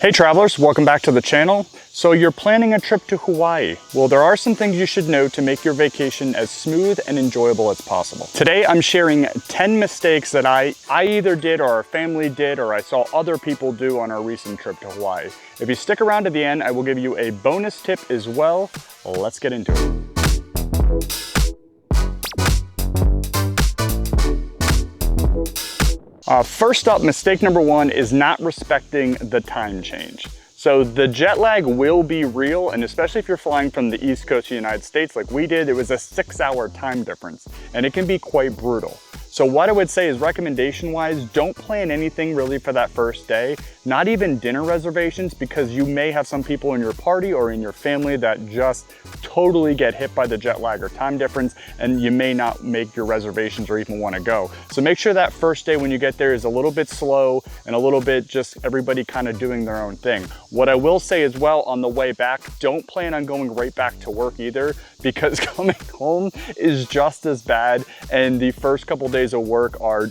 Hey travelers, welcome back to the channel. So you're planning a trip to Hawaii. Well, there are some things you should know to make your vacation as smooth and enjoyable as possible. Today I'm sharing 10 mistakes that I either did or our family did or I saw other people do on our recent trip to Hawaii. If you stick around to the end, I will give you a bonus tip as well. Let's get into it. First up, mistake number one is not respecting the time change. So the jet lag will be real, and especially if you're flying from the East Coast of the United States like we did, it was a 6-hour time difference, and it can be quite brutal. So what I would say is recommendation-wise, don't plan anything really for that first day, not even dinner reservations, because you may have some people in your party or in your family that just totally get hit by the jet lag or time difference, and you may not make your reservations or even want to go. So make sure that first day when you get there is a little bit slow and a little bit just everybody kind of doing their own thing. What I will say as well on the way back, don't plan on going right back to work either, because coming home is just as bad, and the first couple days of work are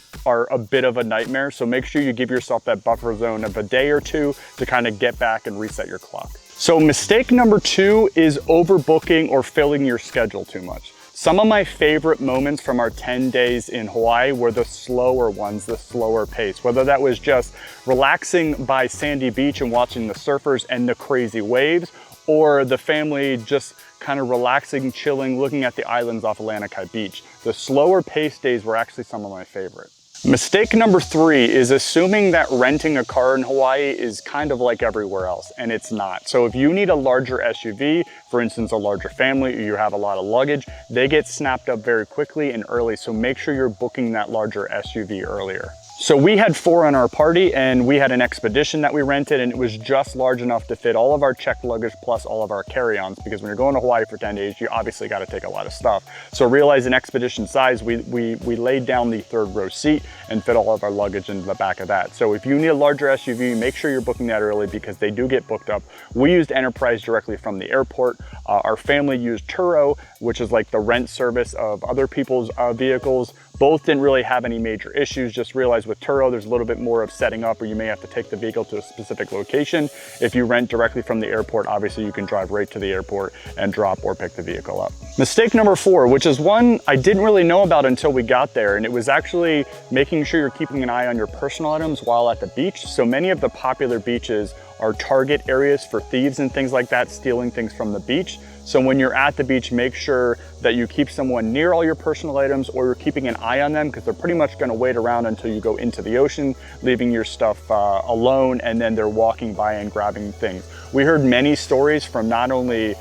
a bit of a nightmare. So make sure you give yourself that buffer zone of a day or two to kind of get back and reset your clock. So mistake number two is overbooking or filling your schedule too much. Some of my favorite moments from our 10 days in Hawaii were the slower ones, the slower pace, whether that was just relaxing by Sandy Beach and watching the surfers and the crazy waves, or the family just kind of relaxing, chilling, looking at the islands off Lanikai Beach. The slower pace days were actually some of my favorite. Mistake number three is assuming that renting a car in Hawaii is kind of like everywhere else, and it's not. So if you need a larger SUV, for instance, a larger family, or you have a lot of luggage, they get snapped up very quickly and early, so make sure you're booking that larger SUV earlier. So we had 4 on our party, and we had an expedition that we rented, and it was just large enough to fit all of our checked luggage plus all of our carry-ons, because when you're going to Hawaii for 10 days, you obviously got to take a lot of stuff. So realize in expedition size, we laid down the 3rd row seat and fit all of our luggage into the back of that. So if you need a larger SUV, make sure you're booking that early because they do get booked up. We used Enterprise directly from the airport. Our family used Turo, which is like the rent service of other people's vehicles. Both didn't really have any major issues. Just realize with Turo, there's a little bit more of setting up, or you may have to take the vehicle to a specific location. If you rent directly from the airport, obviously you can drive right to the airport and drop or pick the vehicle up. Mistake number 4, which is one I didn't really know about until we got there, and it was actually making sure you're keeping an eye on your personal items while at the beach. So many of the popular beaches are target areas for thieves and things like that, stealing things from the beach. So when you're at the beach, make sure that you keep someone near all your personal items, or you're keeping an eye on them, because they're pretty much going to wait around until you go into the ocean, leaving your stuff alone, and then they're walking by and grabbing things. We heard many stories from not only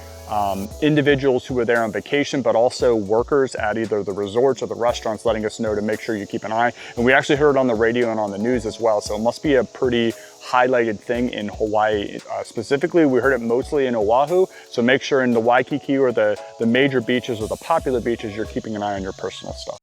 individuals who were there on vacation, but also workers at either the resorts or the restaurants letting us know to make sure you keep an eye. And we actually heard it on the radio and on the news as well. So it must be a pretty highlighted thing in Hawaii. Specifically, we heard it mostly in Oahu. So make sure in the Waikiki or the major beaches or the popular beaches, you're keeping an eye on your personal stuff.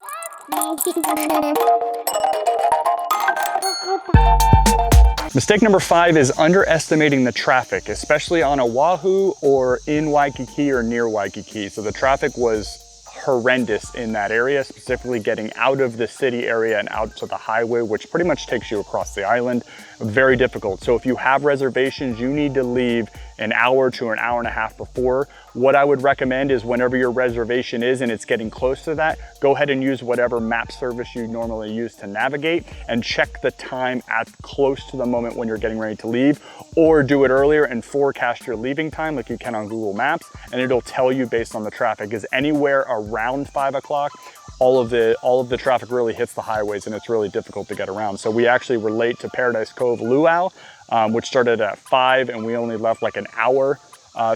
Mistake number 5 is underestimating the traffic, especially on Oahu or in Waikiki or near Waikiki. So the traffic was horrendous in that area, specifically getting out of the city area and out to the highway, which pretty much takes you across the island. Very difficult. So if you have reservations, you need to leave an hour to an hour and a half before. What I would recommend is whenever your reservation is and it's getting close to that, go ahead and use whatever map service you normally use to navigate and check the time at close to the moment when you're getting ready to leave, or do it earlier and forecast your leaving time like you can on Google Maps, and it'll tell you based on the traffic. Is anywhere around 5 o'clock, all of the traffic really hits the highways and it's really difficult to get around. So we actually were late to Paradise Cove Luau, which started at 5, and we only left like an hour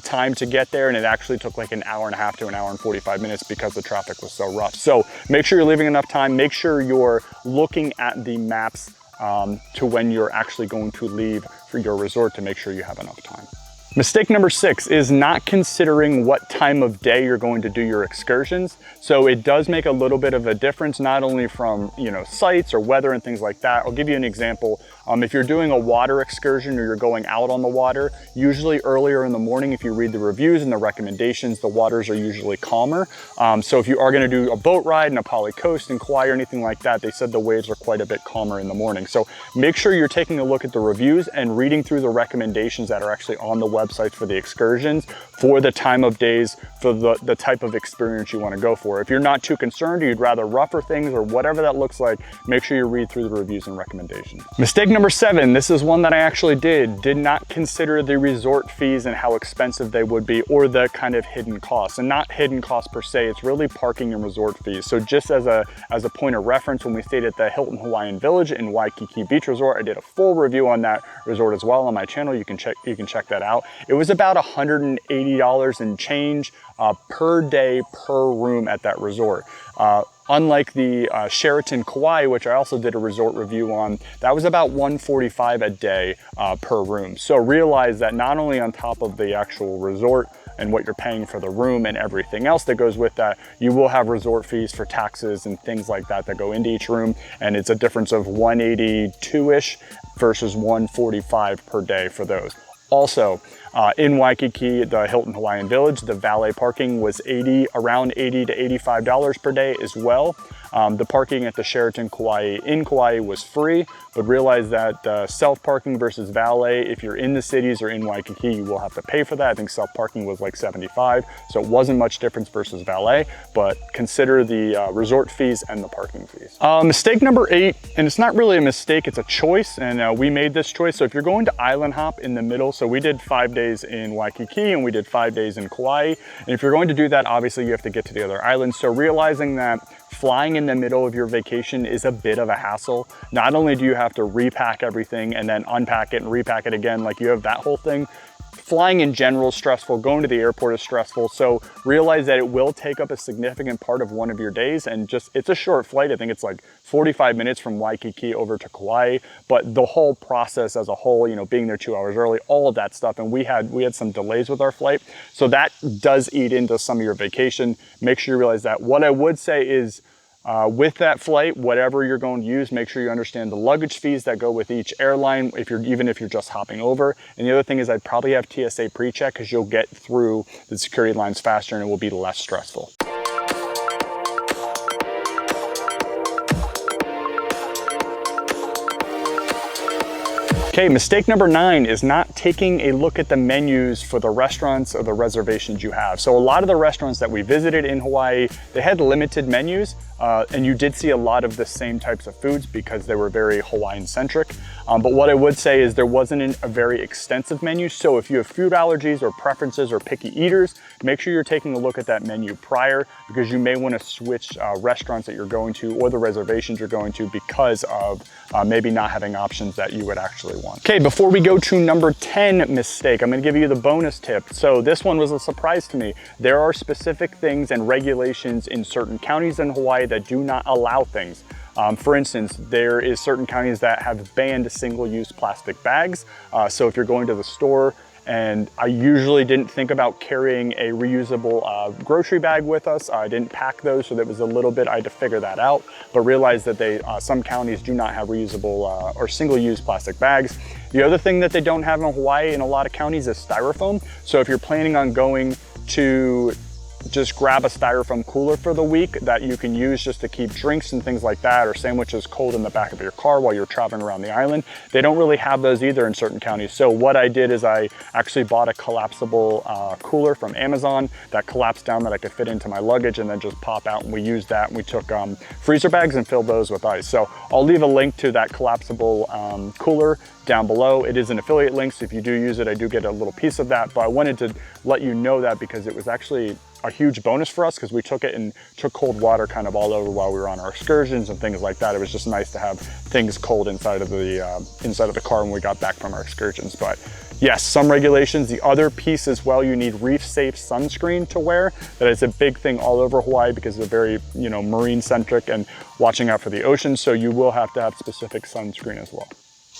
time to get there, and it actually took like an hour and a half to an hour and 45 minutes because the traffic was so rough. So make sure you're leaving enough time. Make sure you're looking at the maps to when you're actually going to leave for your resort to make sure you have enough time. Mistake number 6 is not considering what time of day you're going to do your excursions. So it does make a little bit of a difference, not only from, sites or weather and things like that. I'll give you an example. If you're doing a water excursion or you're going out on the water, usually earlier in the morning, if you read the reviews and the recommendations, the waters are usually calmer. So if you are going to do a boat ride in a Poly Coast in Kauai or anything like that, they said the waves are quite a bit calmer in the morning. So make sure you're taking a look at the reviews and reading through the recommendations that are actually on the websites for the excursions for the time of days, for the type of experience you want to go for. If you're not too concerned, or you'd rather rougher things or whatever that looks like, make sure you read through the reviews and recommendations. Mistake number 7, this is one that I actually did not consider the resort fees and how expensive they would be, or the kind of hidden costs. And not hidden costs per se, it's really parking and resort fees. So just as a point of reference, when we stayed at the Hilton Hawaiian Village in Waikiki Beach Resort, I did a full review on that resort as well on my channel. You can check that out. It was about $180 and change per day per room at that resort. Unlike the Sheraton Kauai, which I also did a resort review on, that was about $145 a day per room. So realize that not only on top of the actual resort and what you're paying for the room and everything else that goes with that, you will have resort fees for taxes and things like that that go into each room. And it's a difference of $182-ish versus $145 per day for those. Also, in Waikiki, the Hilton Hawaiian Village, the valet parking was around $80 to $85 per day as well. The parking at the Sheraton Kauai in Kauai was free, but realize that self-parking versus valet, if you're in the cities or in Waikiki, you will have to pay for that. I think self-parking was like $75, so it wasn't much difference versus valet, but consider the resort fees and the parking fees. Mistake number 8, and it's not really a mistake, it's a choice, and we made this choice. So if you're going to island hop in the middle, so we did 5 days in Waikiki and we did 5 days in Kauai, and if you're going to do that, obviously you have to get to the other islands. So realizing that flying in the middle of your vacation is a bit of a hassle. Not only do you have to repack everything and then unpack it and repack it again, like you have that whole thing, flying in general is stressful, going to the airport is stressful. So realize that it will take up a significant part of one of your days, and just, it's a short flight. I think it's like 45 minutes from Waikiki over to Kauai, but the whole process as a whole, you know, being there 2 hours early, all of that stuff. And we had some delays with our flight. So that does eat into some of your vacation. Make sure you realize that. What I would say is, with that flight, whatever you're going to use, make sure you understand the luggage fees that go with each airline, even if you're just hopping over. And the other thing is, I'd probably have TSA pre-check, because you'll get through the security lines faster and it will be less stressful. Okay, mistake number 9 is not taking a look at the menus for the restaurants or the reservations you have. So a lot of the restaurants that we visited in Hawaii, they had limited menus, and you did see a lot of the same types of foods because they were very Hawaiian centric. But what I would say is there wasn't a very extensive menu. So if you have food allergies or preferences or picky eaters, make sure you're taking a look at that menu prior, because you may want to switch restaurants that you're going to or the reservations you're going to because of maybe not having options that you would actually want. Okay, before we go to number 10 mistake, I'm going to give you the bonus tip. So this one was a surprise to me. There are specific things and regulations in certain counties in Hawaii that do not allow things. For instance, there is certain counties that have banned single-use plastic bags. So if you're going to the store, and I usually didn't think about carrying a reusable grocery bag with us. I didn't pack those, so that was a little bit, I had to figure that out, but realized that some counties do not have reusable or single-use plastic bags. The other thing that they don't have in Hawaii in a lot of counties is styrofoam. So if you're planning on going to just grab a styrofoam cooler for the week that you can use just to keep drinks and things like that, or sandwiches cold in the back of your car while you're traveling around the island, they don't really have those either in certain counties. So what I did is I actually bought a collapsible cooler from Amazon that collapsed down that I could fit into my luggage and then just pop out, and we used that, and we took freezer bags and filled those with ice. So I'll leave a link to that collapsible cooler down below. It is an affiliate link, so if you do use it, I do get a little piece of that, but I wanted to let you know that because it was actually a huge bonus for us, because we took it and took cold water kind of all over while we were on our excursions and things like that. It was just nice to have things cold inside of the car when we got back from our excursions. But yes, some regulations. The other piece as well, you need reef safe sunscreen to wear. That is a big thing all over Hawaii because they're very, marine centric and watching out for the ocean. So you will have to have specific sunscreen as well.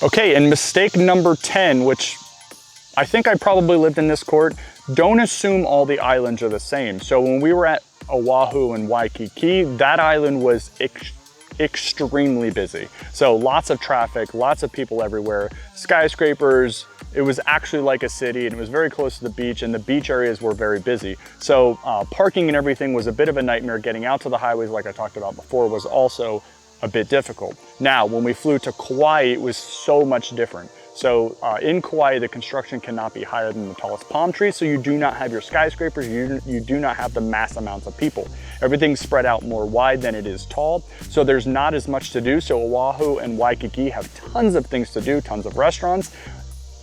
Okay, and mistake number 10, which I think I probably lived in this court. Don't assume all the islands are the same. So when we were at Oahu and Waikiki, that island was extremely busy. So lots of traffic, lots of people everywhere, skyscrapers. It was actually like a city, and it was very close to the beach, and the beach areas were very busy. So parking and everything was a bit of a nightmare. Getting out to the highways, like I talked about before, was also a bit difficult. Now, when we flew to Kauai, it was so much different. So in Kauai, the construction cannot be higher than the tallest palm tree, so you do not have your skyscrapers, you do not have the mass amounts of people. Everything's spread out more wide than it is tall, so there's not as much to do. So Oahu and Waikiki have tons of things to do, tons of restaurants.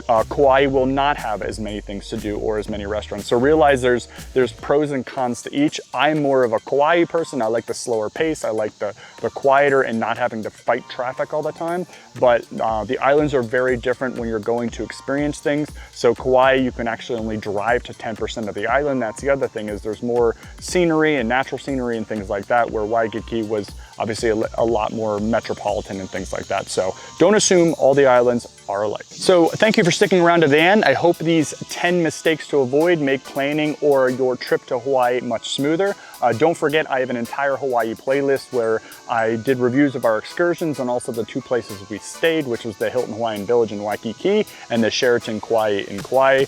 Kauai will not have as many things to do or as many restaurants. So realize there's pros and cons to each. I'm more of a Kauai person. I like the slower pace. I like the quieter and not having to fight traffic all the time. But the islands are very different when you're going to experience things. So Kauai, you can actually only drive to 10% of the island. That's the other thing, is there's more scenery and natural scenery and things like that, where Waikiki was obviously a lot more metropolitan and things like that. So don't assume all the islands are alike. So thank you for sticking around to the end. I hope these 10 mistakes to avoid make planning or your trip to Hawaii much smoother. Don't forget, I have an entire Hawaii playlist where I did reviews of our excursions and also the 2 places we stayed, which was the Hilton Hawaiian Village in Waikiki and the Sheraton Kauai in Kauai.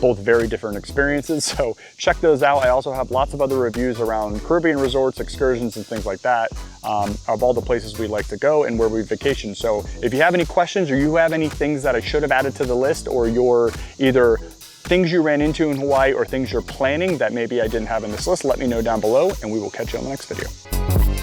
Both very different experiences, so check those out. I also have lots of other reviews around Caribbean resorts, excursions, and things like that, of all the places we like to go and where we vacation. So if you have any questions or you have any things that I should have added to the list, or you're either things you ran into in Hawaii or things you're planning that maybe I didn't have in this list, let me know down below, and we will catch you on the next video.